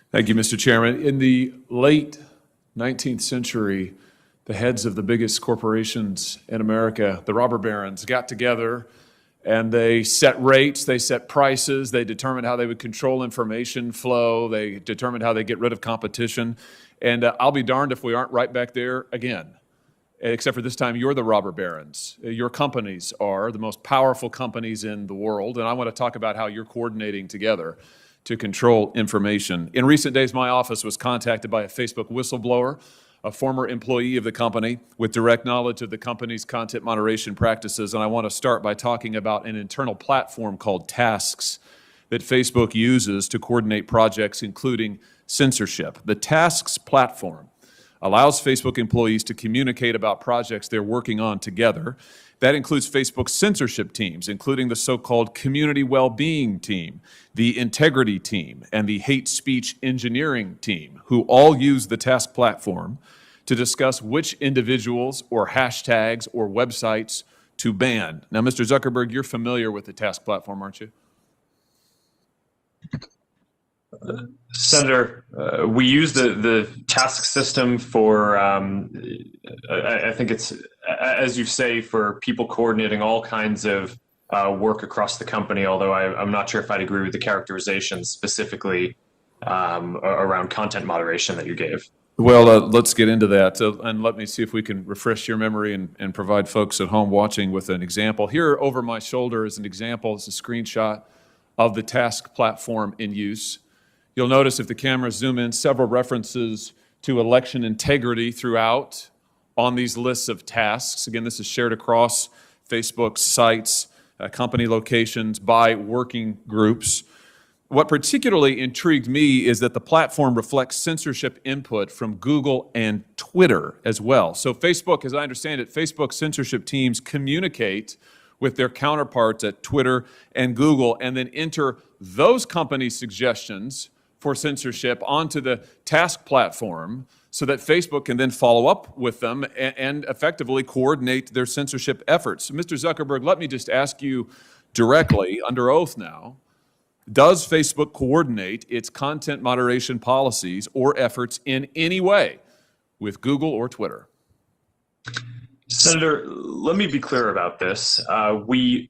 Thank you, Mr. Chairman. In the late 19th century, the heads of the biggest corporations in America, the robber barons, got together and they set rates, they set prices, they determined how they would control information flow, they determined how they get rid of competition. And I'll be darned if we aren't right back there again. Except for this time, you're the robber barons. Your companies are the most powerful companies in the world, and I want to talk about how you're coordinating together to control information. In recent days, my office was contacted by a Facebook whistleblower, a former employee of the company with direct knowledge of the company's content moderation practices, and I want to start by talking about an internal platform called Tasks that Facebook uses to coordinate projects, including censorship. The Tasks platform allows Facebook employees to communicate about projects they're working on together. That includes Facebook's censorship teams, including the so-called community well-being team, the integrity team, and the hate speech engineering team, who all use the Task platform to discuss which individuals or hashtags or websites to ban. Now, Mr. Zuckerberg, you're familiar with the Task platform, aren't you? Senator, we use the task system for, I think it's, as you say, for people coordinating all kinds of work across the company, although I'm not sure if I'd agree with the characterization specifically around content moderation that you gave. Well, let's get into that, and let me see if we can refresh your memory and provide folks at home watching with an example. Here over my shoulder is an example. It's a screenshot of the Task platform in use. You'll notice if the cameras zoom in, several references to election integrity throughout on these lists of tasks. Again, this is shared across Facebook's sites, company locations, by working groups. What particularly intrigued me is that the platform reflects censorship input from Google and Twitter as well. So Facebook, as I understand it, Facebook censorship teams communicate with their counterparts at Twitter and Google and then enter those companies' suggestions for censorship onto the Task platform so that Facebook can then follow up with them and effectively coordinate their censorship efforts. Mr. Zuckerberg, let me just ask you directly, under oath now, does Facebook coordinate its content moderation policies or efforts in any way with Google or Twitter? Senator, let me be clear about this. We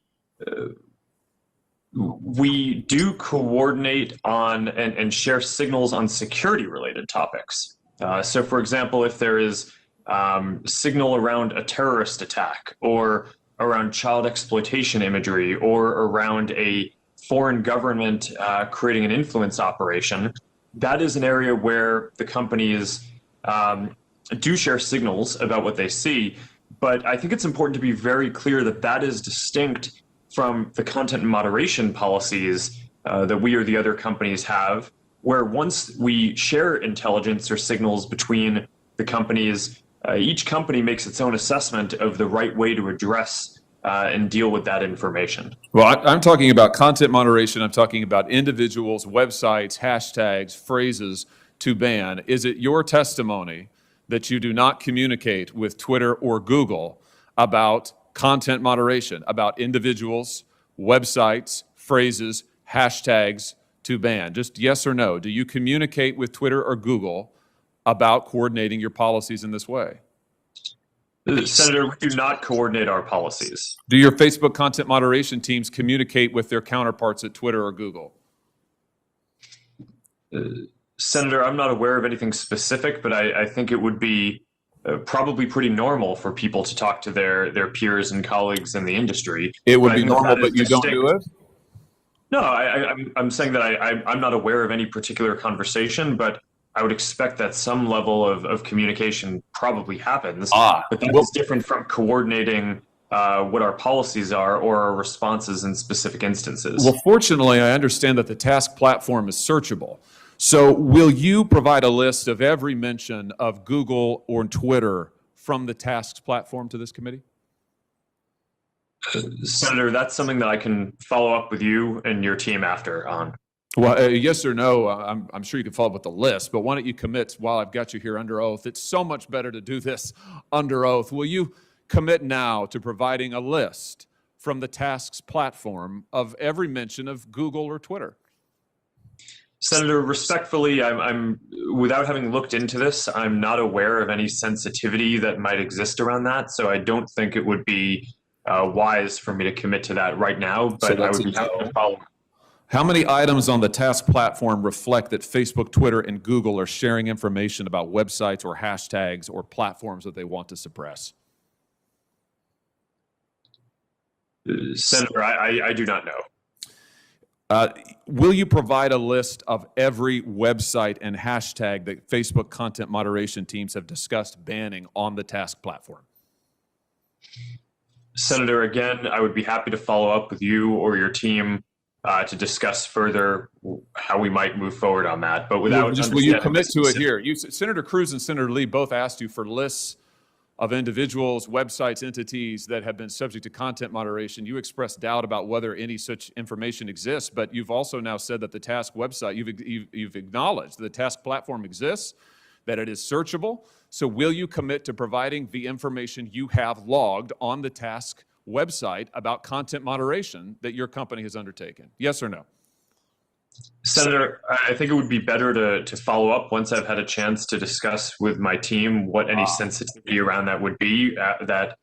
do coordinate on and share signals on security-related topics. So, for example, if there is signal around a terrorist attack or around child exploitation imagery or around a foreign government creating an influence operation, that is an area where the companies do share signals about what they see. But I think it's important to be very clear that that is distinct from the content moderation policies that we or the other companies have, where once we share intelligence or signals between the companies, each company makes its own assessment of the right way to address and deal with that information. Well, I'm talking about content moderation. I'm talking about individuals, websites, hashtags, phrases to ban. Is it your testimony that you do not communicate with Twitter or Google about content moderation, about individuals, websites, phrases, hashtags to ban? Just yes or no. Do you communicate with Twitter or Google about coordinating your policies in this way? Senator, we do not coordinate our policies. Do your Facebook content moderation teams communicate with their counterparts at Twitter or Google? Senator, I'm not aware of anything specific, but I think it would be probably pretty normal for people to talk to their peers and colleagues in the industry. It would be normal, but you don't do it? No, I'm saying that I'm not aware of any particular conversation, but I would expect that some level of communication probably happens. But that is different from coordinating what our policies are or our responses in specific instances. Well, fortunately, I understand that the Task platform is searchable. So will you provide a list of every mention of Google or Twitter from the Tasks platform to this committee? Senator, that's something that I can follow up with you and your team after on. Well, yes or no, I'm sure you can follow up with the list, but why don't you commit while I've got you here under oath? It's so much better to do this under oath. Will you commit now to providing a list from the Tasks platform of every mention of Google or Twitter? Senator, respectfully, I'm without having looked into this, I'm not aware of any sensitivity that might exist around that. So I don't think it would be wise for me to commit to that right now. So But I that's would a be happy to no. follow. How many items on the task platform reflect that Facebook, Twitter, and Google are sharing information about websites or hashtags or platforms that they want to suppress? Senator, I do not know. Will you provide a list of every website and hashtag that Facebook content moderation teams have discussed banning on the task platform? Senator, again, I would be happy to follow up with you or your team to discuss further how we might move forward on that. But without Will you understanding commit the to it specific- here? Senator Cruz and Senator Lee both asked you for lists of individuals, websites, entities that have been subject to content moderation. You expressed doubt about whether any such information exists, but you've also now said that the task website, you've acknowledged the task platform exists, that it is searchable. So will you commit to providing the information you have logged on the task website about content moderation that your company has undertaken? Yes or no? Senator, I think it would be better to follow up once I've had a chance to discuss with my team what any sensitivity around that would be that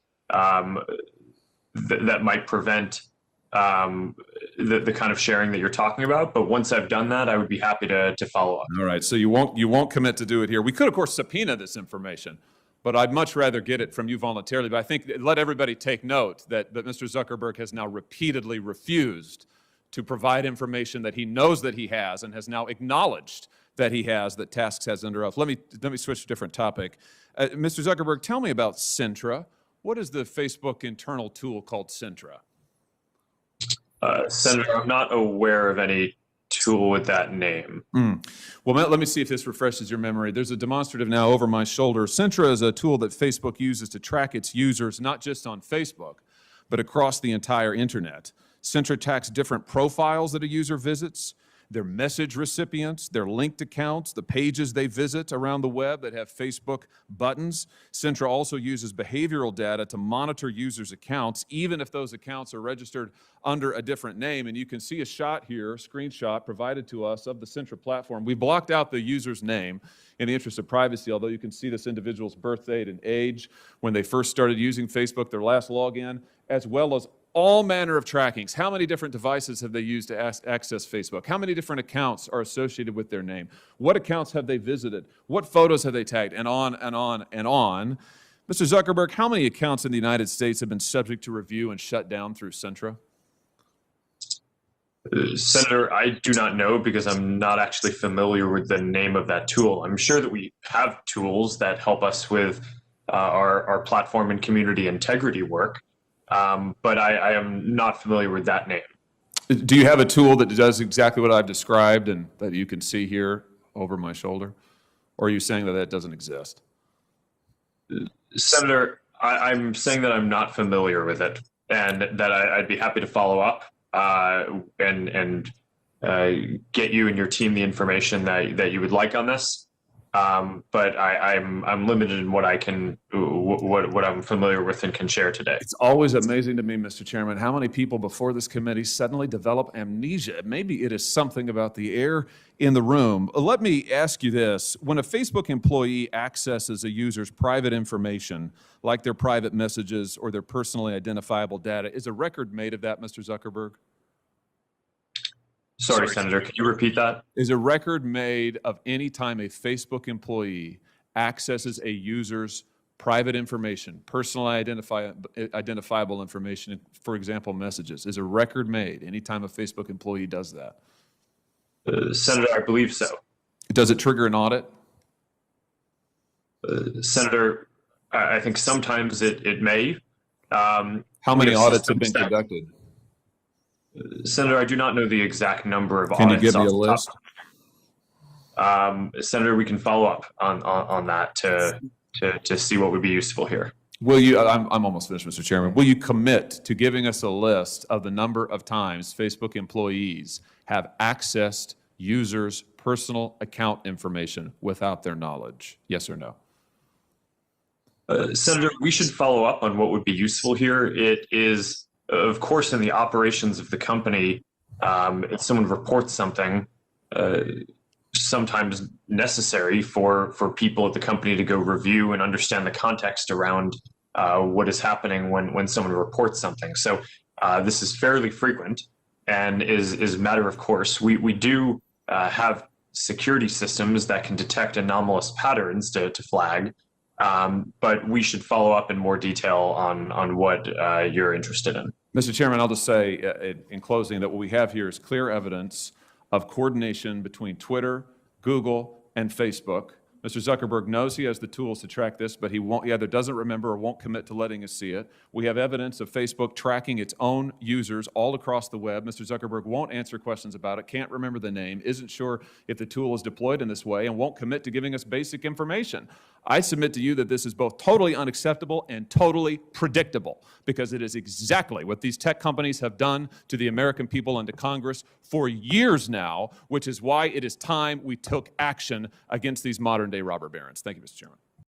might prevent the kind of sharing that you're talking about. But once I've done that, I would be happy to follow up. All right, so you won't commit to do it here. We could, of course, subpoena this information, but I'd much rather get it from you voluntarily. But I think let everybody take note that Mr. Zuckerberg has now repeatedly refused to provide information that he knows that he has and has now acknowledged that he has, that Tasks has under oath. Let me switch to a different topic. Mr. Zuckerberg, tell me about Sintra. What is the Facebook internal tool called Sintra? Senator, I'm not aware of any tool with that name. Well, let me see if this refreshes your memory. There's a demonstrative now over my shoulder. Sintra is a tool that Facebook uses to track its users, not just on Facebook, but across the entire internet. Sintra tracks different profiles that a user visits, their message recipients, their linked accounts, the pages they visit around the web that have Facebook buttons. Sintra also uses behavioral data to monitor users' accounts, even if those accounts are registered under a different name. And you can see a shot here, screenshot provided to us of the Sintra platform. We blocked out the user's name in the interest of privacy, although you can see this individual's birth date and age, when they first started using Facebook, their last login, as well as all manner of trackings. How many different devices have they used to access Facebook? How many different accounts are associated with their name? What accounts have they visited? What photos have they tagged? And on and on and on. Mr. Zuckerberg, how many accounts in the United States have been subject to review and shut down through Sintra? Senator, I do not know because I'm not actually familiar with the name of that tool. I'm sure that we have tools that help us with our platform and community integrity work. But I am not familiar with that name. Do you have a tool that does exactly what I've described and that you can see here over my shoulder? Or are you saying that that doesn't exist? Senator, I'm saying that I'm not familiar with it and that I'd be happy to follow up and get you and your team the information that you would like on this. But I'm limited in what I can, what I'm familiar with and can share today. It's always amazing to me, Mr. Chairman, how many people before this committee suddenly develop amnesia. Maybe it is something about the air in the room. Let me ask you this. When a Facebook employee accesses a user's private information, like their private messages or their personally identifiable data, is a record made of that, Mr. Zuckerberg? Sorry, Senator, can you repeat that? Is a record made of any time a Facebook employee accesses a user's private information, personally identifiable information, for example, messages? Is a record made any time a Facebook employee does that? Senator, I believe so. Does it trigger an audit? Senator, I think sometimes it may. How many audits have been conducted? Senator, I do not know the exact number of Can audits. you give me a list? Senator, we can follow up on that to see what would be useful here. Will you, I'm almost finished, Mr. Chairman. Will you commit to giving us a list of the number of times Facebook employees have accessed users' personal account information without their knowledge? Yes or no? Senator, we should follow up on what would be useful here. It is, of course, in the operations of the company, if someone reports something, sometimes necessary for people at the company to go review and understand the context around what is happening when someone reports something. So this is fairly frequent and is a matter of course. We do have security systems that can detect anomalous patterns to flag, but we should follow up in more detail on what you're interested in. Mr. Chairman, I'll just say in closing that what we have here is clear evidence of coordination between Twitter, Google, and Facebook. Mr. Zuckerberg knows he has the tools to track this, but he either doesn't remember or won't commit to letting us see it. We have evidence of Facebook tracking its own users all across the web. Mr. Zuckerberg won't answer questions about it, can't remember the name, isn't sure if the tool is deployed in this way, and won't commit to giving us basic information. I submit to you that this is both totally unacceptable and totally predictable, because it is exactly what these tech companies have done to the American people and to Congress for years now, which is why it is time we took action against these modern-day robber barons. Thank you, Mr. Chairman.